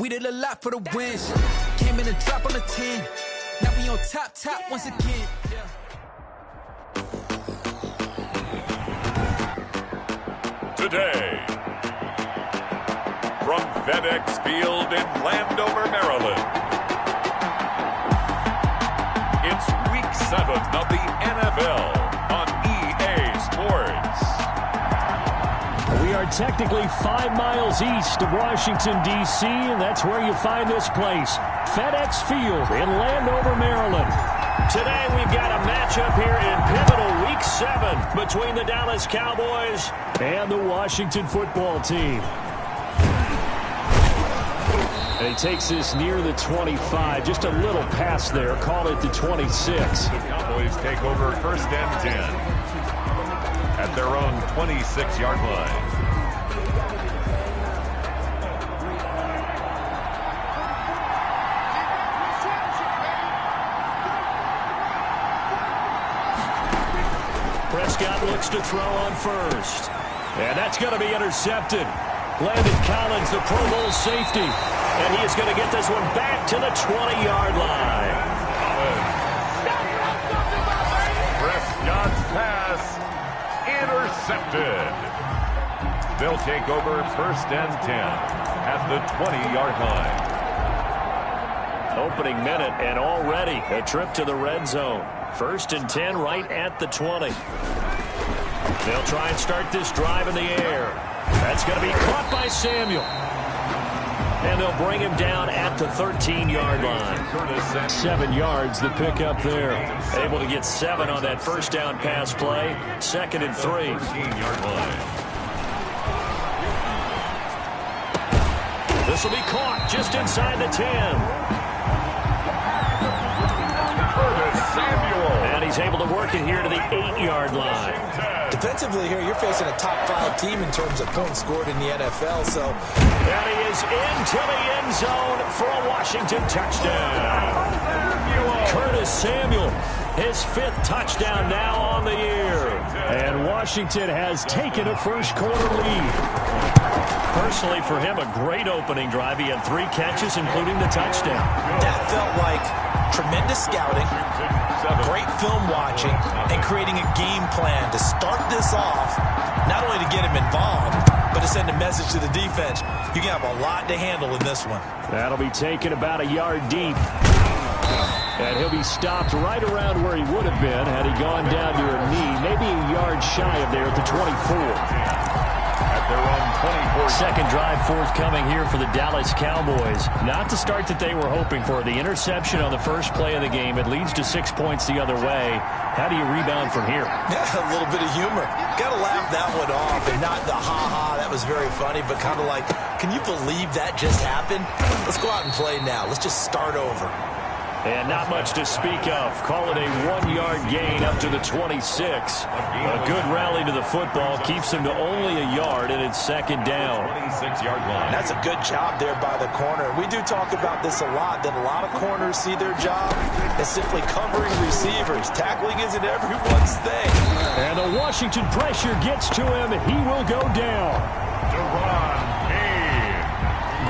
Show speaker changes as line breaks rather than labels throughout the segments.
We did a lot for the wins. Came in and dropped on the 10. Now we on top once again.
Today, from FedEx Field in Landover, Maryland, it's Week 7 of the NFL on EA Sports.
We are technically 5 miles east of Washington, D.C., and that's where you find this place, FedEx Field in Landover, Maryland. Today we've got a matchup here in pivotal Week 7 between the Dallas Cowboys and the Washington football team. And he takes this near the 25, just a little past there, call it the 26.
The Cowboys take over first and 10 at their own 26-yard line.
Prescott looks to throw on first. And that's going to be intercepted. Landon Collins, the Pro Bowl safety. And he is going to get this one back to the 20-yard line.
Prescott's pass intercepted. They'll take over first and 10 at the 20-yard line.
Opening minute and already a trip to the red zone. First and 10 right at the 20. They'll try and start this drive in the air. That's going to be caught by Samuel. And they'll bring him down at the 13-yard line. 7 yards, the pickup there. Able to get 7 on that first down pass play. Second and 3.
13-yard line.
This will be caught just inside the 10. And he's able to work it here to the 8-yard line.
Defensively here, you're facing a top-5 team in terms of points scored in the NFL. So,
and he is into the end zone for a Washington touchdown. Curtis Samuel, his 5th touchdown now on the year. And Washington has taken a first-quarter lead. Personally, for him, a great opening drive. He had 3 catches, including the touchdown.
That felt like tremendous scouting, great film watching, and creating a game plan to start this off, not only to get him involved, but to send a message to the defense. You can have a lot to handle in this one.
That'll be taken about a yard deep. And he'll be stopped right around where he would have been had he gone down to a knee, maybe a yard shy of there at the 24.
Their own 24.
Second drive forthcoming here for the Dallas Cowboys. Not the start that they were hoping for. The interception on the first play of the game. It leads to 6 points the other way. How do you rebound from here?
Yeah, a little bit of humor. Got to laugh that one off and not the ha-ha. That was very funny, but kind of like, can you believe that just happened? Let's go out and play now. Let's just start over.
And not much to speak of. Call it a 1-yard gain up to the 26. A good rally to the football keeps him to only a yard, and it's second down.
26-yard line.
That's a good job there by the corner. We do talk about this a lot, that a lot of corners see their job as simply covering receivers. Tackling isn't everyone's thing.
And the Washington pressure gets to him, and he will go down.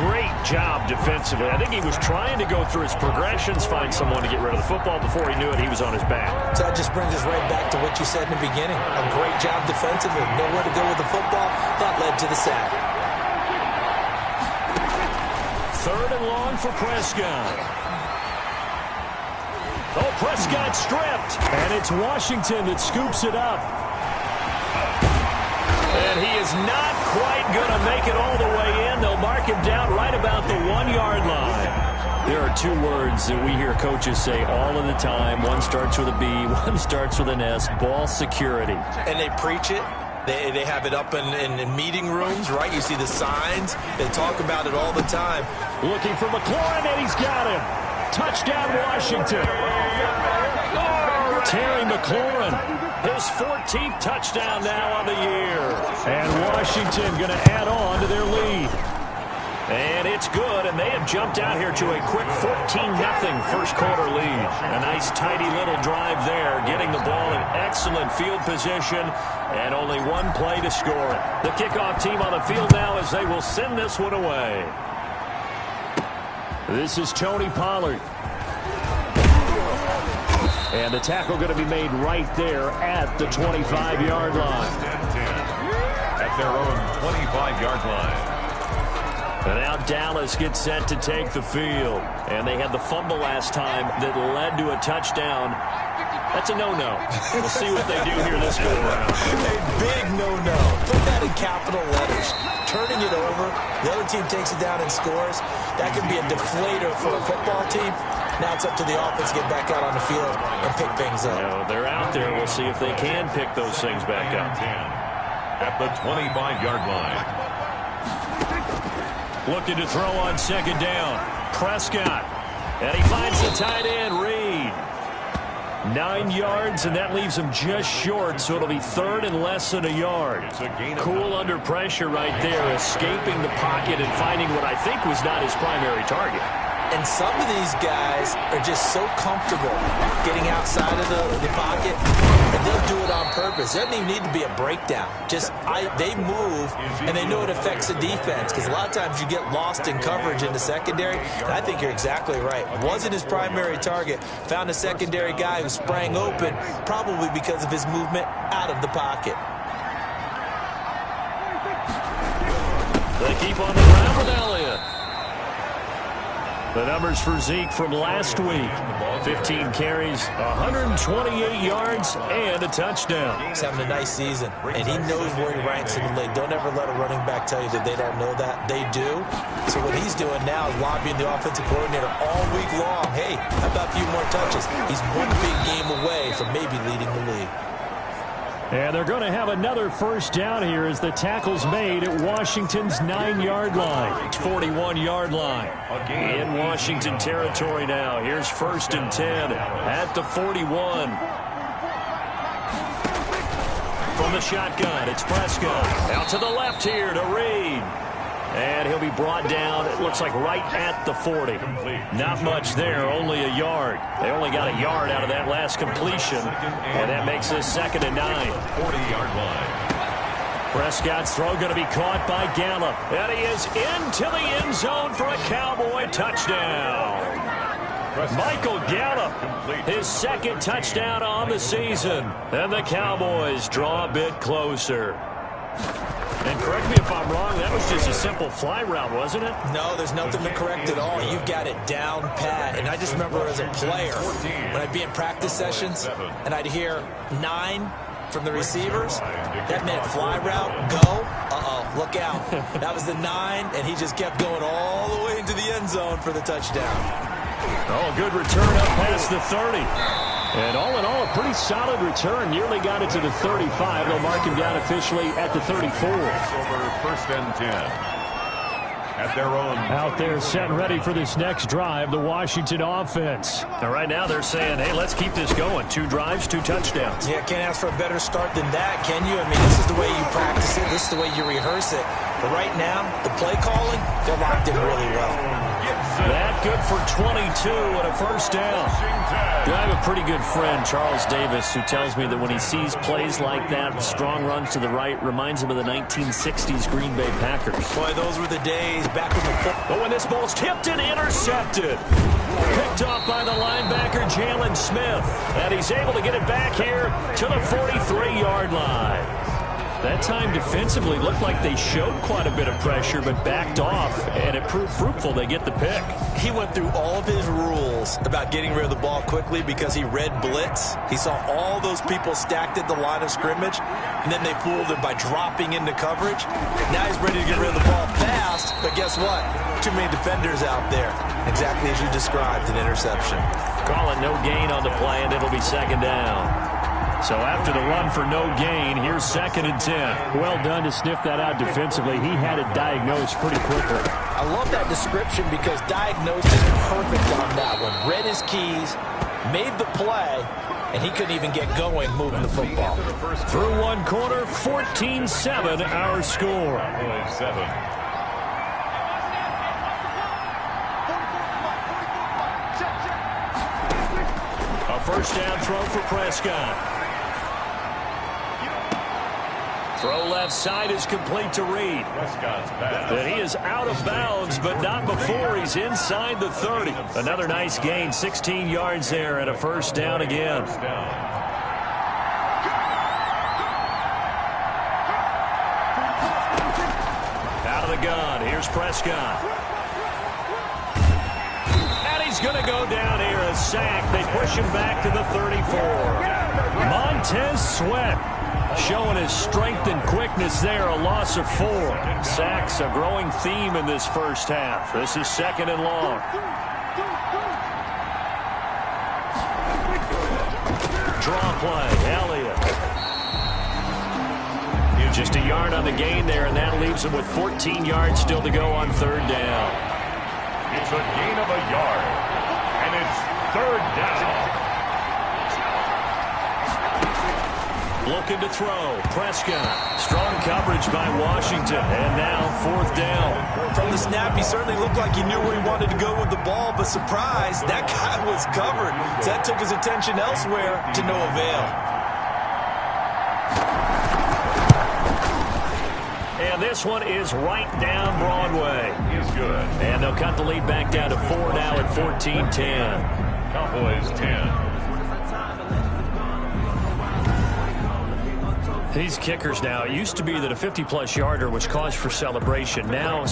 Great job defensively. I think he was trying to go through his progressions, find someone to get rid of the football. Before he knew it, he was on his back.
So that just brings us right back to what you said in the beginning. A great job defensively. Nowhere to go with the football. That led to the sack.
Third and long for Prescott. Oh, Prescott stripped. And it's Washington that scoops it up. And he is not quite going to make it all the way in. They'll mark him down right about the 1-yard line. There are 2 words that we hear coaches say all of the time. One starts with a B, one starts with an S. Ball security.
And they preach it. They have it up in meeting rooms, right? You see the signs. They talk about it all the time.
Looking for McLaurin, and he's got him. Touchdown, Washington. Terry McLaurin, his 14th touchdown now on the year. And Washington going to add on to their lead. And it's good, and they have jumped out here to a quick 14-0 first quarter lead. A nice, tidy little drive there, getting the ball in excellent field position, and only 1 play to score it. The kickoff team on the field now as they will send this one away. This is Tony Pollard. And the tackle going to be made right there at the 25-yard line.
At their own 25-yard line.
And now Dallas gets set to take the field. And they had the fumble last time that led to a touchdown. That's a no-no. We'll see what they do here this go-around.
A big no-no. Put that in capital letters. Turning it over, the other team takes it down and scores. That could be a deflator for a football team. Now it's up to the offense to get back out on the field and pick things up.
They're out there. We'll see if they can pick those things back up.
At the 25-yard line.
Looking to throw on second down. Prescott. And he finds the tight end, Reed. 9 yards, and that leaves him just short, so it'll be third and less than a yard. Cool under pressure right there, escaping the pocket and finding what I think was not his primary target.
And some of these guys are just so comfortable getting outside of the pocket, and they'll do it on purpose. There doesn't even need to be a breakdown. They move, and they know it affects the defense, because a lot of times you get lost in coverage in the secondary, and I think you're exactly right. Wasn't his primary target. Found a secondary guy who sprang open, probably because of his movement out of the pocket.
They keep on the ground with Elliott. The numbers for Zeke from last week. 15 carries, 128 yards, and a touchdown.
He's having a nice season, and he knows where he ranks in the league. Don't ever let a running back tell you that they don't know that. They do. So what he's doing now is lobbying the offensive coordinator all week long. Hey, how about a few more touches? He's one big game away from maybe leading the league.
And they're going to have another first down here as the tackle's made at Washington's 9-yard line. 41-yard line. In Washington territory now. Here's 1st and 10 at the 41. From the shotgun, it's Prescott. Out to the left here to Reed. And he'll be brought down, it looks like right at the 40. Not much there, only a yard. They only got a yard out of that last completion, and that makes this 2nd and 9.
40-yard line.
Prescott's throw going to be caught by Gallup. And he is into the end zone for a Cowboy touchdown. Michael Gallup, his 2nd touchdown on the season. And the Cowboys draw a bit closer. And correct me if I'm wrong, that was just a simple fly route, wasn't it?
No, there's nothing to correct at all. You've got it down pat. And I just remember as a player, when I'd be in practice sessions, and I'd hear 9 from the receivers, that meant fly route, go, look out. That was the 9, and he just kept going all the way into the end zone for the touchdown.
Oh, good return up past the 30. And all in all, a pretty solid return. Nearly got it to the 35. They'll mark him down officially at the 34.
Over 1st and 10. At their own.
Out there set and ready for this next drive, the Washington offense. And right now they're saying, hey, let's keep this going. 2 drives, 2 touchdowns.
Yeah, can't ask for a better start than that, can you? I mean, this is the way you practice it. This is the way you rehearse it. But right now, the play calling, they're locked in really well.
That good for 22 and a first down. I have a pretty good friend, Charles Davis, who tells me that when he sees plays like that, strong runs to the right, reminds him of the 1960s Green Bay Packers.
Boy, those were the days back when the football.
But when this ball's tipped and intercepted. Picked off by the linebacker, Jalen Smith. And he's able to get it back here to the 43-yard line. That time defensively looked like they showed quite a bit of pressure but backed off, and it proved fruitful. They get the pick.
He went through all of his rules about getting rid of the ball quickly because he read blitz. He saw all those people stacked at the line of scrimmage, and then they fooled him by dropping into coverage. Now he's ready to get rid of the ball fast, but guess what? Too many defenders out there. Exactly as you described, an interception.
Call it no gain on the play, and it'll be 2nd down. So after the run for no gain, here's 2nd and 10. Well done to sniff that out defensively. He had it diagnosed pretty quickly.
I love that description because diagnosed is perfect on that one. Read his keys, made the play, and he couldn't even get going moving the football.
Through one quarter, 14-7 our score.
7.
A first down throw for Prescott. Throw left side is complete to Reed. And he is out of bounds, but not before he's inside the 30. Another nice gain, 16 yards there, and a first down again. Out of the gun, here's Prescott. And he's going to go down here, a sack. They push him back to the 34. Montez Sweat showing his strength and quickness there, a loss of 4. Sacks, a growing theme in this first half. This is 2nd and long. Draw play, Elliott. Just a yard on the gain there, and that leaves him with 14 yards still to go on 3rd down.
It's a gain of a yard, and it's 3rd down.
Looking to throw. Prescott. Strong coverage by Washington. And now 4th down.
From the snap, he certainly looked like he knew where he wanted to go with the ball, but surprise, that guy was covered. So that took his attention elsewhere to no avail.
And this one is right down Broadway.
He's good.
And they'll cut the lead back down to 4 now at 14-10.
Cowboys 10.
These kickers now, it used to be that a 50-plus yarder was cause for celebration. Now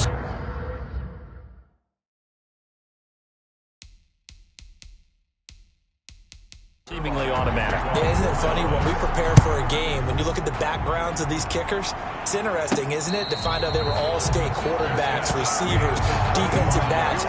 seemingly automatic.
Yeah, isn't it funny when we prepare for a game, when you look at the backgrounds of these kickers, it's interesting, isn't it, to find out they were all-state quarterbacks, receivers, defensive backs,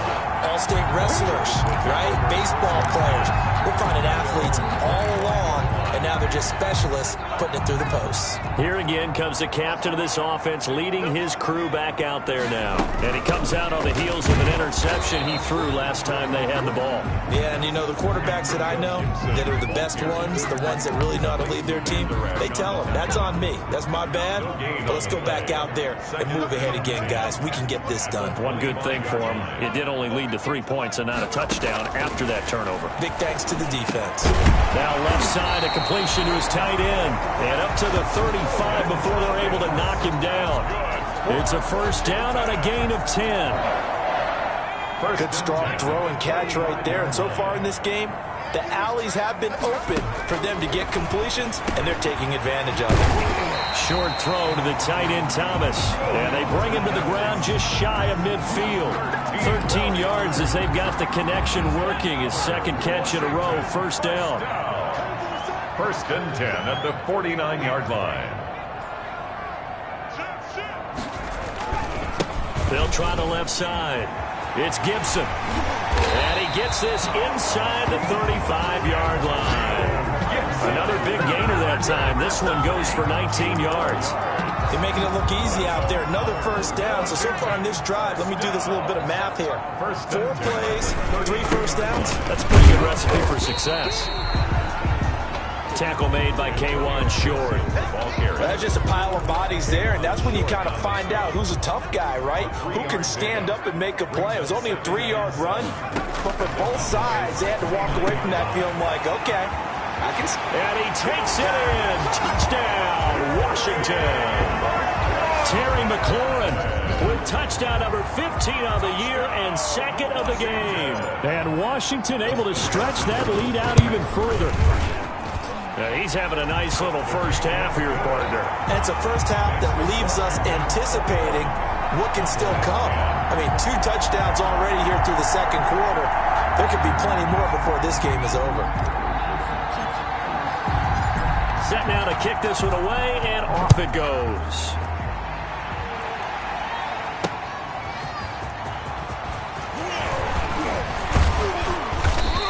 all-state wrestlers, right? Baseball players. We're finding athletes all along, and now they're just specialists putting it through the posts.
Here again comes the captain of this offense leading his crew back out there now. And he comes out on the heels of an interception he threw last time they had the ball.
Yeah, and you know, the quarterbacks that I know that are the best ones, the ones that really know how to lead their team, they tell them, that's on me. That's my bad. But let's go back out there and move ahead again, guys. We can get this done.
One good thing for him, it did only lead to 3 points and not a touchdown after that turnover.
Big thanks to the defense.
Now left side, a completion to his tight end. And up to the 35 before they're able to knock him down. It's a first down on a gain of 10.
Good strong throw and catch right there. And so far in this game, the alleys have been open for them to get completions, and they're taking advantage of it.
Short throw to the tight end, Thomas. And they bring him to the ground just shy of midfield. 13 yards as they've got the connection working. His 2nd catch in a row, first down.
1st and 10 at the 49-yard line.
They'll try the left side. It's Gibson. And he gets this inside the 35-yard line. Another big gainer that time. This one goes for 19 yards.
They're making it look easy out there. Another first down. So far on this drive, let me do this little bit of math here. 4 plays, 3 first downs.
That's a pretty good recipe for success. Tackle made by K1 Short.
That's just a pile of bodies there, and that's when you kind of find out who's a tough guy, right? Who can stand up and make a play. It was only a 3-yard run, but for both sides, they had to walk away from that feeling like, okay, I can...
And he takes it in. Touchdown, Washington. Terry McLaurin with touchdown number 15 on the year and 2nd of the game. And Washington able to stretch that lead out even further. He's having a nice little first half here, partner.
And it's a first half that leaves us anticipating what can still come. I mean, 2 touchdowns already here through the 2nd quarter. There could be plenty more before this game is over.
Set now to kick this one away, and off it goes.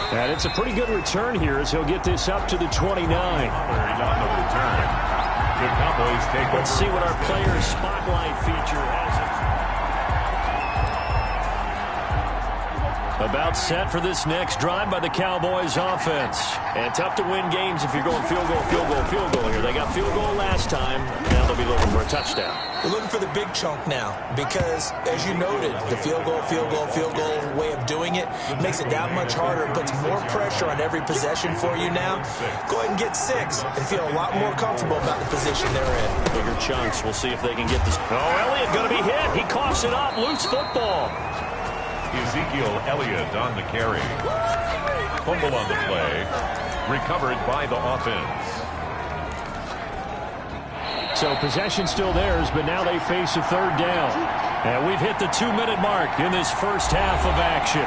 And it's a pretty good return here as he'll get this up to the 29. Let's see what our player spotlight feature has. About set for this next drive by the Cowboys offense. And tough to win games if you're going field goal, field goal, field goal here. They got field goal last time. Now they'll be looking for a touchdown.
They're looking for the big chunk now because, as you noted, the field goal, field goal, field goal way of doing it makes it that much harder and puts more pressure on every possession for you now. Go ahead and get 6 and feel a lot more comfortable about the position they're in.
Bigger chunks. We'll see if they can get this. Oh, Elliott going to be hit. He coughs it up. Loose football.
Ezekiel Elliott on the carry. Fumble on the play. Recovered by the offense.
So possession still theirs, but now they face a third down. And we've hit the 2-minute mark in this first half of action.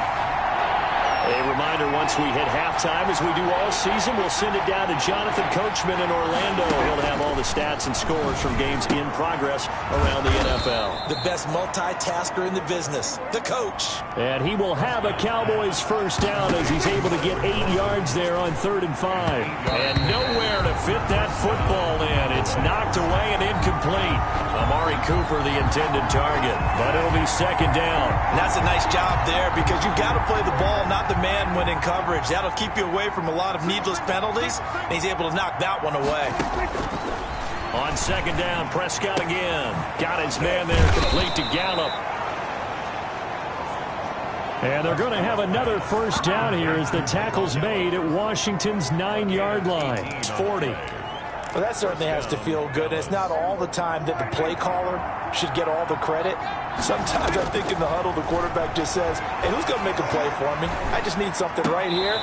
A reminder, once we hit halftime, as we do all season, we'll send it down to Jonathan Coachman in Orlando. He'll have all the stats and scores from games in progress around the NFL.
The best multitasker in the business, the coach.
And he will have a Cowboys first down as he's able to get 8 yards there on 3rd and 5. And nowhere to fit that football in. It's knocked away and incomplete. Amari Cooper, the intended target, but it'll be 2nd down.
And that's a nice job there because you've got to play the ball, not the man when in coverage. That'll keep you away from a lot of needless penalties, and he's able to knock that one away.
On 2nd down, Prescott again. Got his man there, complete to Gallup. And they're going to have another first down here as the tackle's made at Washington's 9-yard line. It's 40.
Well, that certainly has to feel good. And it's not all the time that the play caller should get all the credit. Sometimes I think in the huddle, the quarterback just says, hey, who's going to make a play for me? I just need something right here.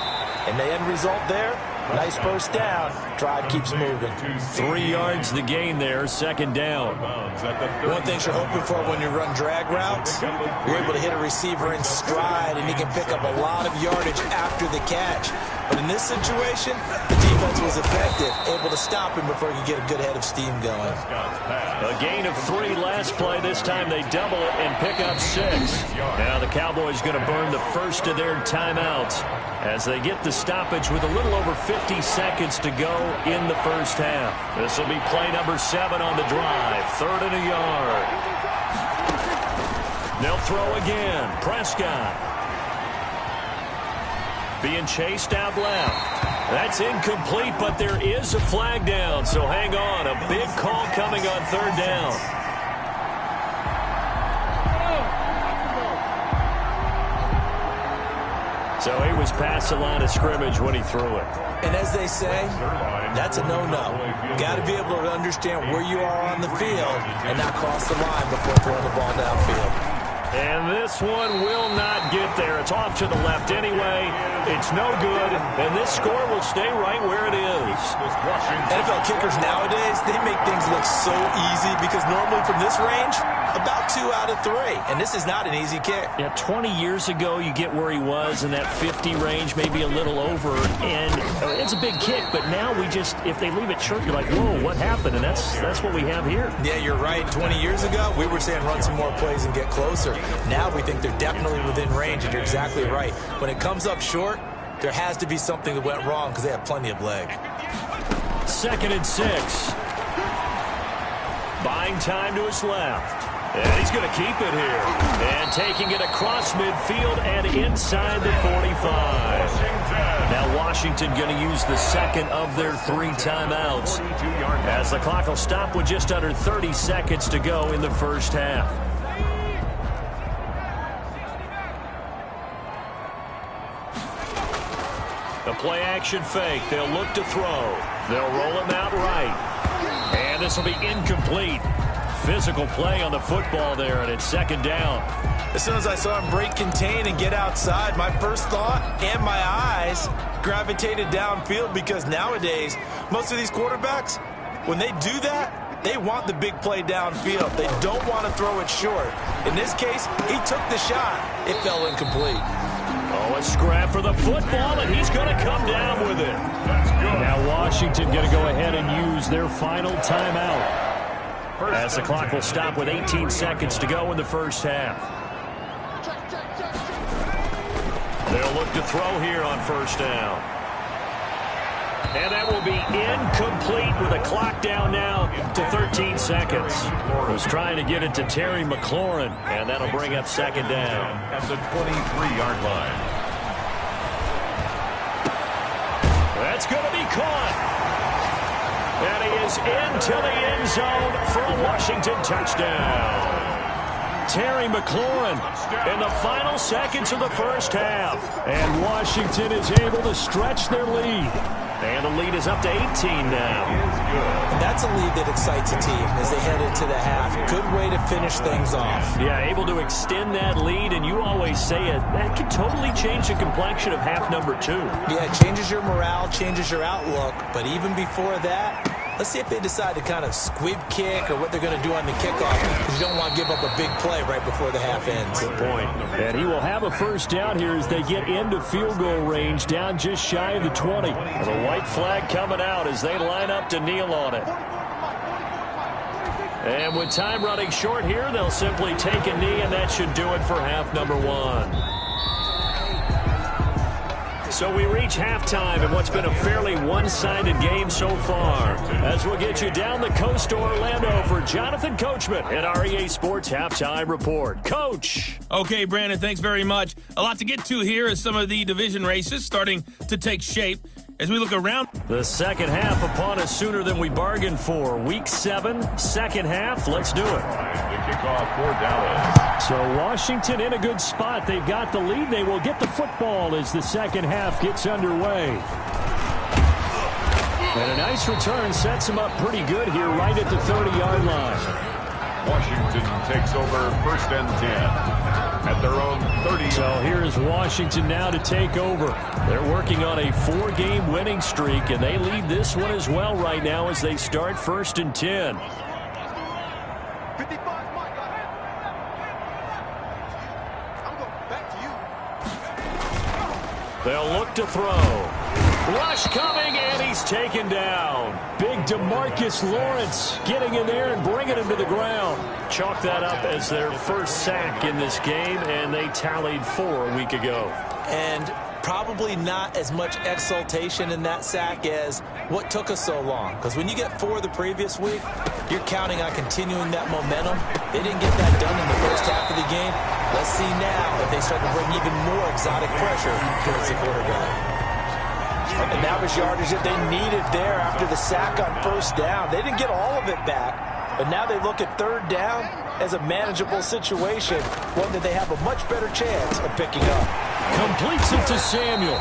And the end result there, nice first down. Drive keeps moving.
3 yards the gain there, 2nd down.
One thing you're hoping for when you run drag routes, you're able to hit a receiver in stride, and he can pick up a lot of yardage after the catch. But in this situation, the defense was effective, able to stop him before he could get a good head of steam going.
A gain of 3 last play. This time they double it and pick up 6. Now the Cowboys going to burn the first of their timeouts as they get the stoppage with a little over 50 seconds to go in the first half. This will be play number 7 on the drive. 3rd and a yard. They'll throw again. Prescott being chased out left. That's incomplete, but there is a flag down, so hang on. A big call coming on 3rd down. So he was past the line of scrimmage when he threw it.
And as they say, that's a no-no. Got to be able to understand where you are on the field and not cross the line before throwing the ball downfield.
And this one will not get there. It's off to the left anyway. It's no good, and this score will stay right where it is.
NFL kickers nowadays, they make things look so easy because normally from this range, about 2 out of 3. And this is not an easy kick.
Yeah, 20 years ago, you get where he was in that 50 range, maybe a little over, and it's a big kick, but now we just, if they leave it short, you're like, whoa, what happened? And that's what we have here.
Yeah, you're right. 20 years ago, we were saying run some more plays and get closer. Now we think they're definitely within range, and you're exactly right. When it comes up short, there has to be something that went wrong because they have plenty of leg.
2nd and 6. Buying time to his left. And he's going to keep it here. And taking it across midfield and inside the 45. Now Washington going to use the 2nd of their 3 timeouts as the clock will stop with just under 30 seconds to go in the first half. A play-action fake. They'll look to throw. They'll roll him out right. And this will be incomplete. Physical play on the football there, and it's 2nd down.
As soon as I saw him break contain and get outside, my first thought and my eyes gravitated downfield because nowadays, most of these quarterbacks, when they do that, they want the big play downfield. They don't want to throw it short. In this case, he took the shot. It fell incomplete.
Oh, a scrap for the football, and he's going to come down with it. Now Washington going to go ahead and use their final timeout as the clock will stop with 18 seconds to go in the first half. They'll look to throw here on 1st down. And that will be incomplete with the clock down now to 13 seconds. Was trying to get it to Terry McLaurin, and that'll bring up second down.
At the 23-yard line.
That's going to be caught. And he is into the end zone for a Washington touchdown. Terry McLaurin in the final seconds of the first half. And Washington is able to stretch their lead. And the lead is up to 18 now.
And that's a lead that excites a team as they head into the half. Good way to finish things off.
Yeah, able to extend that lead, and you always say it, that can totally change the complexion of half number 2.
Yeah, it changes your morale, changes your outlook. But even before that, let's see if they decide to kind of squib kick or what they're going to do on the kickoff, because you don't want to give up a big play right before the half ends.
Good point. And he will have a first down here as they get into field goal range, down just shy of the 20. And the white flag coming out as they line up to kneel on it. And with time running short here, they'll simply take a knee, and that should do it for half number 1. So we reach halftime in what's been a fairly one-sided game so far. As we'll get you down the coast to Orlando for Jonathan Coachman at our EA Sports Halftime Report. Coach!
Okay, Brandon, thanks very much. A lot to get to here as some of the division races starting to take shape. As we look around,
the second half upon us sooner than we bargained for. Week 7, second half. Let's do it.
The kickoff for Dallas.
So Washington in a good spot. They've got the lead. They will get the football as the second half gets underway. And a nice return sets them up pretty good here right at the 30-yard line.
Washington takes over 1st and 10 at their own 30.
So here's Washington now to take over. They're working on a 4-game winning streak, and they lead this one as well right now as they start 1st and 10. They'll look to throw. Rush coming, and he's taken down. Big DeMarcus Lawrence getting in there and bringing him to the ground. Chalk that up as their first sack in this game, and they tallied 4 a week ago.
And probably not as much exultation in that sack as what took us so long. Because when you get 4 the previous week, you're counting on continuing that momentum. They didn't get that done in the first half of the game. Let's see now if they start to bring even more exotic pressure towards the quarterback. And that was yardage that they needed there after the sack on 1st down. They didn't get all of it back, but now they look at 3rd down as a manageable situation, one that they have a much better chance of picking up.
Completes it to Samuel.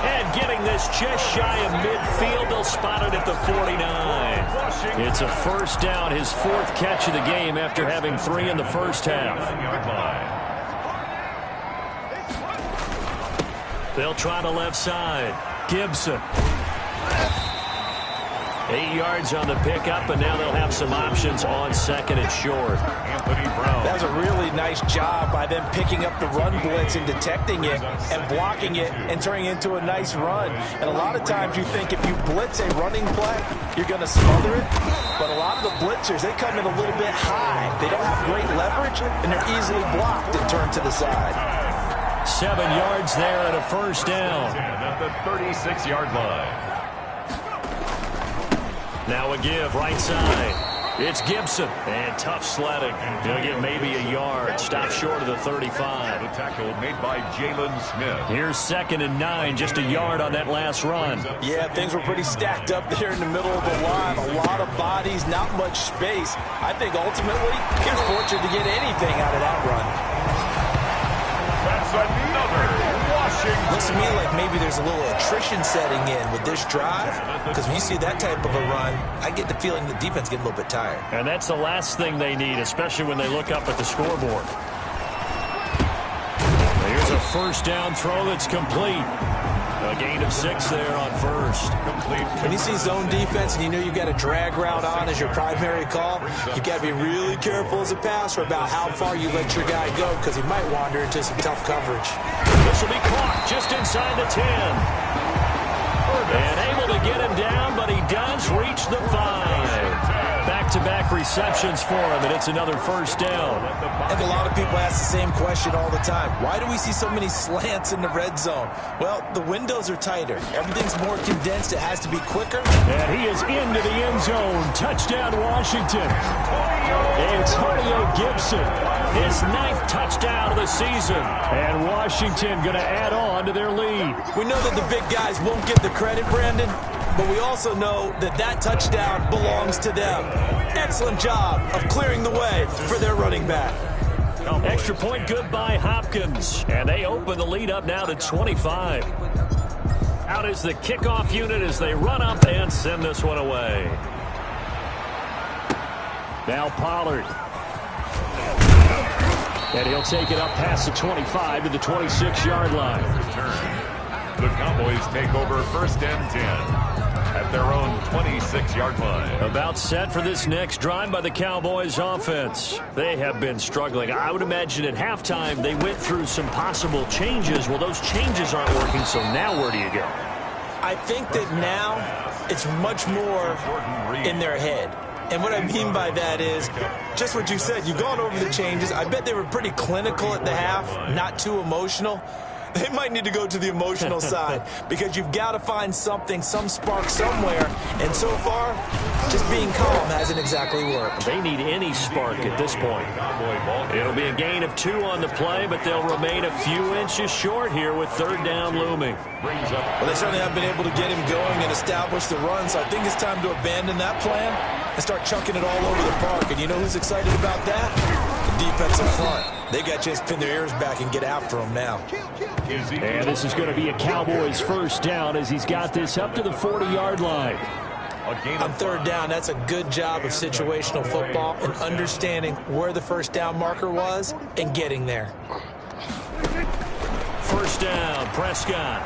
And getting this just shy of midfield, they'll spot it at the 49. It's a first down, his 4th catch of the game after having 3 in the first half. They'll try the left side. Gibson. 8 yards on the pickup, and now they'll have some options on 2nd and short.
Anthony Brown.
That was a really nice job by them picking up the run blitz and detecting it and blocking it and turning it into a nice run. And a lot of times you think if you blitz a running play, you're going to smother it. But a lot of the blitzers, they come in a little bit high. They don't have great leverage, and they're easily blocked and turned to the side.
7 yards there and a first down.
At the 36-yard line.
Now a give right side. It's Gibson. And tough sledding. He'll get maybe a yard. Stop short of the 35.
The tackle made by Jalen Smith.
Here's 2nd and 9. Just a yard on that last run.
Yeah, things were pretty stacked up there in the middle of the line. A lot of bodies, not much space. I think ultimately he was fortunate to get anything out of that run.
That's another Washington.
Looks to me like maybe there's a little attrition setting in with this drive, because when you see that type of a run, I get the feeling the defense getting a little bit tired.
And that's the last thing they need, especially when they look up at the scoreboard. Here's a first down throw that's complete. A gain of 6 there on 1st.
Complete.
When you see zone defense and you know you've got a drag route on as your primary call, you've got to be really careful as a passer about how far you let your guy go, because he might wander into some tough coverage.
This will be caught just inside the 10. And able to get him down, but he does reach the 5. Back back-to-back receptions for him, and it's another first down.
I think a lot of people ask the same question all the time. Why do we see so many slants in the red zone? Well, the windows are tighter. Everything's more condensed. It has to be quicker.
And he is into the end zone. Touchdown, Washington. Antonio Gibson, his 9th touchdown of the season. And Washington going to add on to their lead.
We know that the big guys won't get the credit, Brandon, but we also know that that touchdown belongs to them. Excellent job of clearing the way for their running back.
Extra point good by Hopkins. And they open the lead up now to 25. Out is the kickoff unit as they run up and send this one away. Now Pollard. And he'll take it up past the 25 to the 26-yard line.
The Cowboys take over 1st and 10 at their own 26-yard line.
About set for this next drive by the Cowboys offense. They have been struggling. I would imagine at halftime they went through some possible changes. Well, those changes aren't working, so now where do you go?
I think that now it's much more in their head. And what I mean by that is just what you said. You've gone over the changes. I bet they were pretty clinical at the half, not too emotional. They might need to go to the emotional side because you've got to find something, some spark somewhere. And so far, just being calm hasn't exactly worked.
They need any spark at this point. It'll be a gain of 2 on the play, but they'll remain a few inches short here with 3rd down looming.
Well, they certainly have been able to get him going and establish the run, so I think it's time to abandon that plan and start chucking it all over the park. And you know who's excited about that? The defensive front. They got a chance to pin their ears back and get after him now.
And this is going to be a Cowboys first down as he's got this up to the 40-yard line.
On 3rd down, that's a good job of situational football and understanding where the first down marker was and getting there.
First down, Prescott.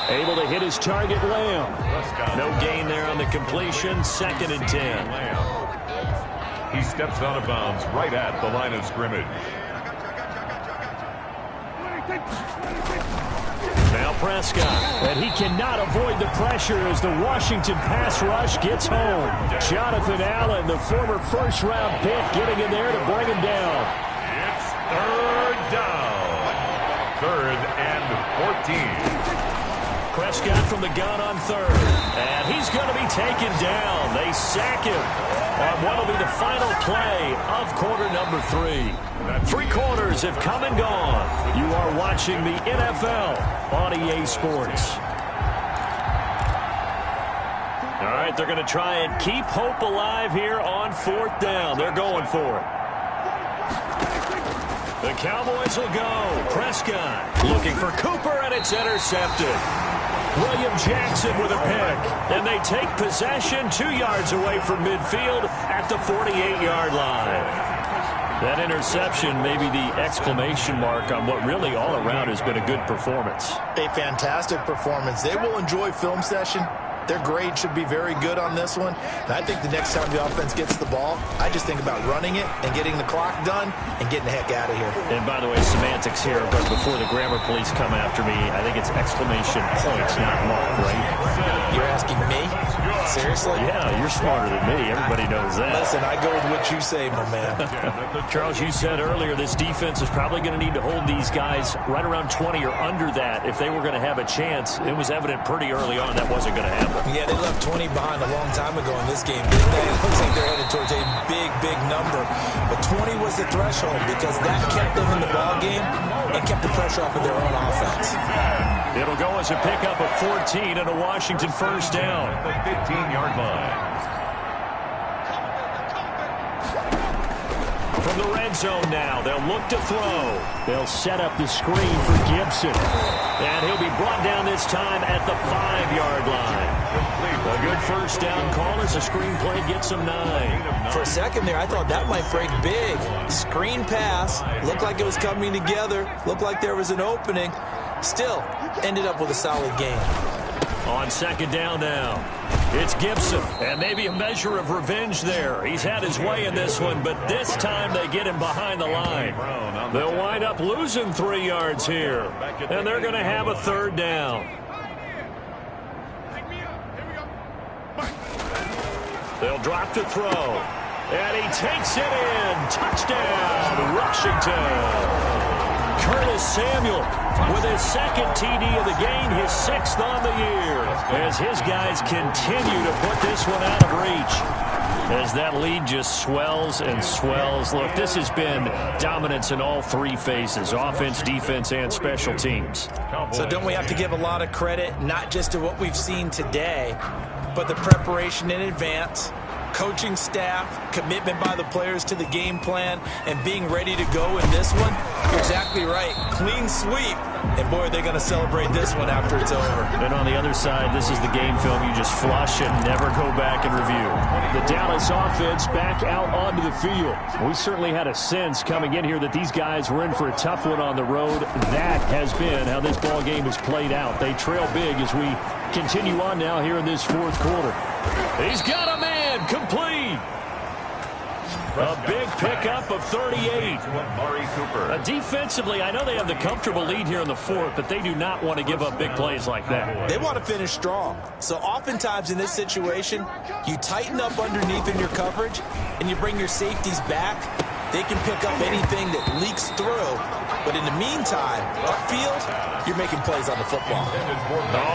Able to hit his target, Lamb. No gain there on the completion, 2nd and 10.
He steps out of bounds right at the line of scrimmage.
Now Prescott, and he cannot avoid the pressure as the Washington pass rush gets home. Jonathan Allen, the former first-round pick, getting in there to bring him down.
It's 3rd down. 3rd and 14.
Prescott from the gun on 3rd, and he's going to be taken down. They sack him on what will be the final play of quarter number 3. 3 quarters have come and gone. You are watching the NFL on EA Sports. All right, they're going to try and keep hope alive here on 4th down. They're going for it. The Cowboys will go. Prescott looking for Cooper, and it's intercepted. William Jackson with a pick, and they take possession 2 yards away from midfield at the 48-yard line. That interception may be the exclamation mark on what really all around has been a good performance.
A fantastic performance. They will enjoy film session. Their grade should be very good on this one. And I think the next time the offense gets the ball, I just think about running it and getting the clock done and getting the heck out of here.
And by the way, semantics here, but before the grammar police come after me, I think it's exclamation points, not mark, right?
You're asking me? Seriously?
Yeah, you're smarter than me. Everybody knows that.
Listen, I go with what you say, my man.
Charles, you said earlier this defense is probably going to need to hold these guys right around 20 or under that if they were going to have a chance. It was evident pretty early on that wasn't going to happen.
Yeah, they left 20 behind a long time ago in this game, didn't they? It looks like they're headed towards a big, big number. But 20 was the threshold because that kept them in the ball game and kept the pressure off of their own offense.
It'll go as a pickup of 14 and a Washington first down.
The 15-yard line.
From the red zone now, they'll look to throw. They'll set up the screen for Gibson. And he'll be brought down this time at the 5-yard line. A good first down call as the screenplay gets him 9.
For a second there, I thought that might break big. Screen pass. Looked like it was coming together. Looked like there was an opening. Still, ended up with a solid game.
On 2nd down now, it's Gibson, and maybe a measure of revenge there. He's had his way in this one, but this time they get him behind the line. They'll wind up losing 3 yards here, and they're going to have a 3rd down. They'll drop to throw. And he takes it in. Touchdown, Washington. Curtis Samuel with his second TD of the game, his 6th on the year, as his guys continue to put this one out of reach. As that lead just swells and swells. Look, this has been dominance in all 3 phases, offense, defense, and special teams.
So don't we have to give a lot of credit, not just to what we've seen today, but the preparation in advance, coaching staff, commitment by the players to the game plan, and being ready to go in this one? You're exactly right. Clean sweep. And, boy, they're going to celebrate this one after it's over.
And on the other side, this is the game film you just flush and never go back and review. The Dallas offense back out onto the field. We certainly had a sense coming in here that these guys were in for a tough one on the road. That has been how this ball game has played out. They trail big as we continue on now here in this 4th quarter. He's got a man complete. A big pickup of 38. Defensively, I know they have the comfortable lead here in the 4th, but they do not want to give up big plays like that.
They want to finish strong. So oftentimes in this situation, you tighten up underneath in your coverage, and you bring your safeties back. They can pick up anything that leaks through. But in the meantime, upfield, you're making plays on the football.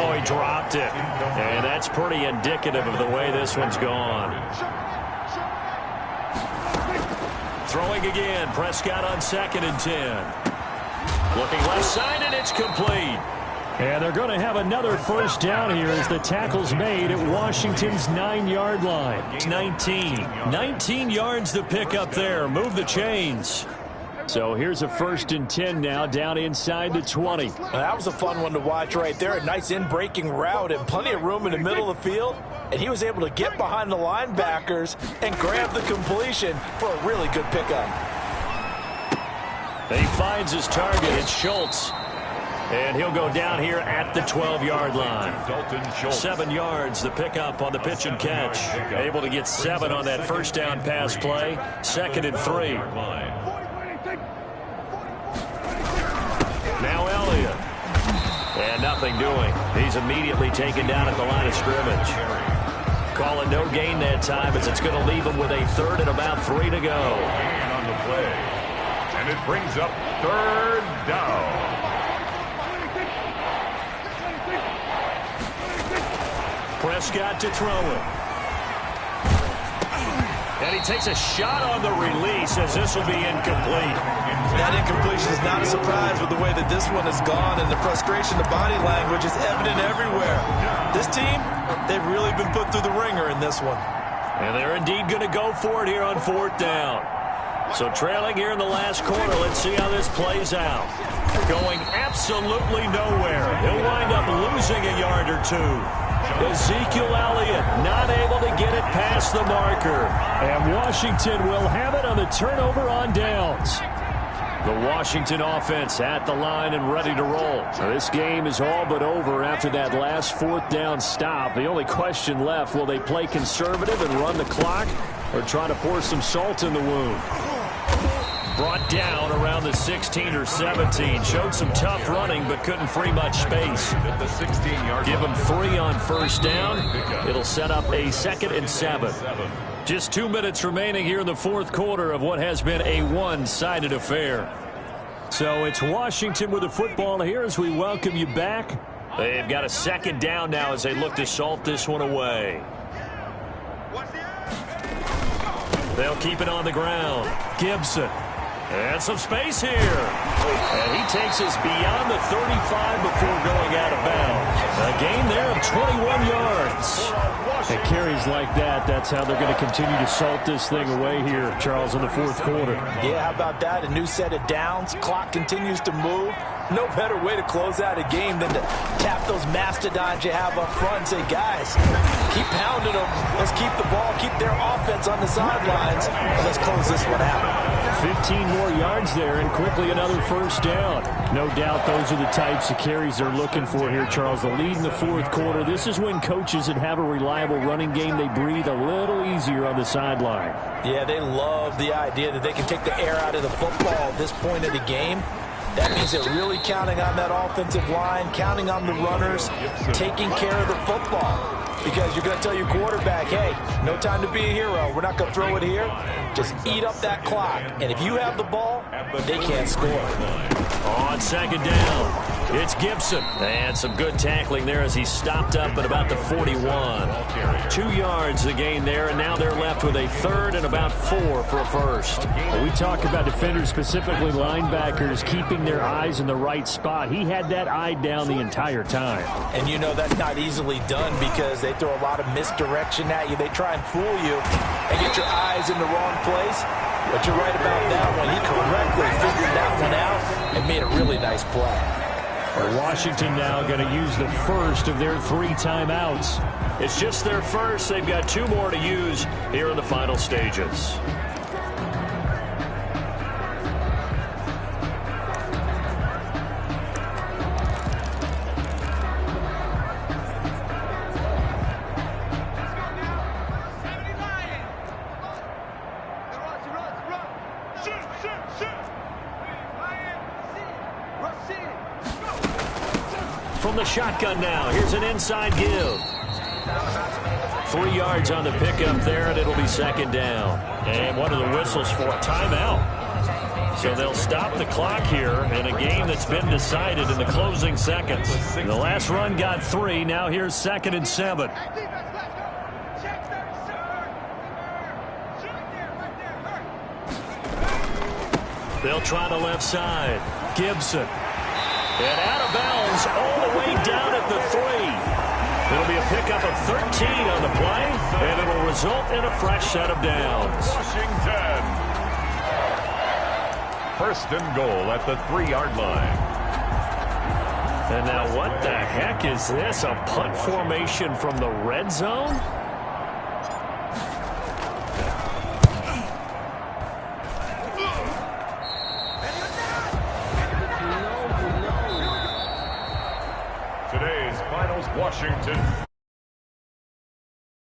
Oh, he dropped it. And that's pretty indicative of the way this one's gone. Throwing again, Prescott on 2nd and 10. Looking left side, and it's complete. And they're going to have another first down here as the tackle's made at Washington's 9-yard line. 19 yards to pick up there. Move the chains. So here's a 1st and 10 now, down inside the 20.
That was a fun one to watch right there. A nice in-breaking route and plenty of room in the middle of the field. And he was able to get behind the linebackers and grab the completion for a really good pickup.
He finds his target. It's Schultz. And he'll go down here at the 12-yard line. 7 yards, the pickup on the pitch and catch. Able to get 7 on that first down pass play. 2nd and 3. Now Elliott. And nothing doing. He's immediately taken down at the line of scrimmage. Call it no gain that time as it's going to leave him with a 3rd and about 3 to go.
On the play. And it brings up 3rd down.
Prescott to throw it. And he takes a shot on the release as this will be incomplete.
That incompletion is not a surprise with the way that this one has gone, and the frustration, the body language is evident everywhere. This team, they've really been put through the ringer in this one.
And they're indeed going to go for it here on 4th down. So trailing here in the last quarter, let's see how this plays out. Going absolutely nowhere. He'll wind up losing a yard or 2. Ezekiel Elliott not able to get it past the marker. And Washington will have it on the turnover on downs. The Washington offense at the line and ready to roll. This game is all but over after that last 4th down stop. The only question left, will they play conservative and run the clock or try to pour some salt in the wound? Brought down around the 16 or 17. Showed some tough running, but couldn't free much space. Give him 3 on first down. It'll set up a 2nd and 7. Just 2 minutes remaining here in the 4th quarter of what has been a one-sided affair. So it's Washington with the football here as we welcome you back. They've got a 2nd down now as they look to salt this one away. They'll keep it on the ground. Gibson. And some space here. And he takes us beyond the 35 before going out of bounds. A gain there of 21 yards. And carries like that, that's how they're going to continue to salt this thing away here, Charles, in the 4th quarter.
Yeah, how about that? A new set of downs. Clock continues to move. No better way to close out a game than to tap those mastodons you have up front and say, guys, keep pounding them. Let's keep the ball, keep their offense on the sidelines, and let's close this one out.
15 more yards there and quickly another first down. No doubt those are the types of carries they're looking for here, Charles. The lead in the 4th quarter. This is when coaches that have a reliable running game, they breathe a little easier on the sideline.
Yeah, they love the idea that they can take the air out of the football at this point of the game. That means they're really counting on that offensive line, counting on the runners, taking care of the football. because you're going to tell your quarterback, hey, no time to be a hero. We're not going to throw it here. Just eat up that clock. And if you have the ball, they can't score.
On second down, it's Gibson. And some good tackling there as he stopped up at about the 41. 2 yards the gain there, and now they're left with a third and about 4 for a first.
Well, we talk about defenders, specifically linebackers, keeping their eyes in the right spot. He had that eye down the entire time.
And you know that's not easily done because they throw a lot of misdirection at you. They try and fool you and get your eyes in the wrong place. But you're right about that one. He correctly figured that one out and made a really nice play.
Well, Washington now going to use the first of their 3 timeouts.
It's just their first. They've got 2 more to use here in the final stages. From the shotgun now, here's an inside give. 3 yards on the pickup there, and it'll be second down. And what are the whistles for? Timeout. So they'll stop the clock here in a game that's been decided in the closing seconds. The last run got 3. Now here's 2nd and 7. They'll try the left side. Gibson. And out of bounds all the way down at the 3. It'll be a pickup of 13 on the play, and it'll result in a fresh set of downs.
Washington. First and goal at the 3-yard line.
And now what the heck is this? A punt formation from the red zone?
Today's finals, Washington